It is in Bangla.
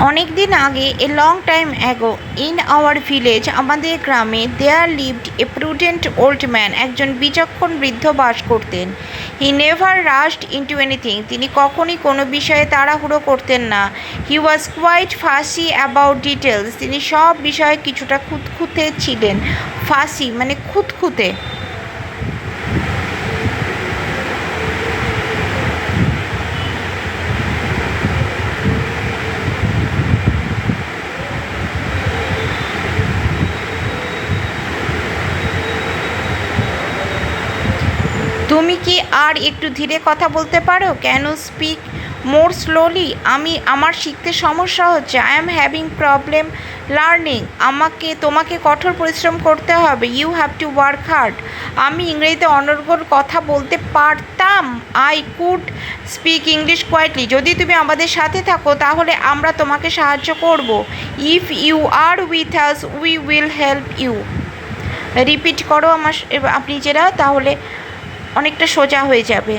অনেক দিন আগে, a long time ago, in our village, আমাদের গ্রামে, there lived a prudent old man, একজন বিচক্ষণ বৃদ্ধ বাস করতেন। He never rushed into anything, তিনি কখনই কোনো বিষয়ে তাড়াহুড়ো করতেন না। He was quite fussy about details, তিনি সব বিষয়ে কিছুটা খুঁতখুঁতে ছিলেন। ফাসি মানে খুঁতখুঁতে। তুমি কি আর একটু ধীরে কথা বলতে পারো? Can you speak more slowly? আমার শিখতে সমস্যা হচ্ছে। I am having problem learning. তোমাকে কঠোর পরিশ্রম করতে হবে। You have to work hard. আমি ইংরেজিতে অনর্গল কথা বলতে পারতাম। I could speak English quietly. যদি তুমি আমাদের সাথে থাকো তাহলে আমরা তোমাকে সাহায্য করব। If you are with us we will help you. Repeat করো আপনি যেটা, তাহলে অনেকটা সোজা হয়ে যাবে।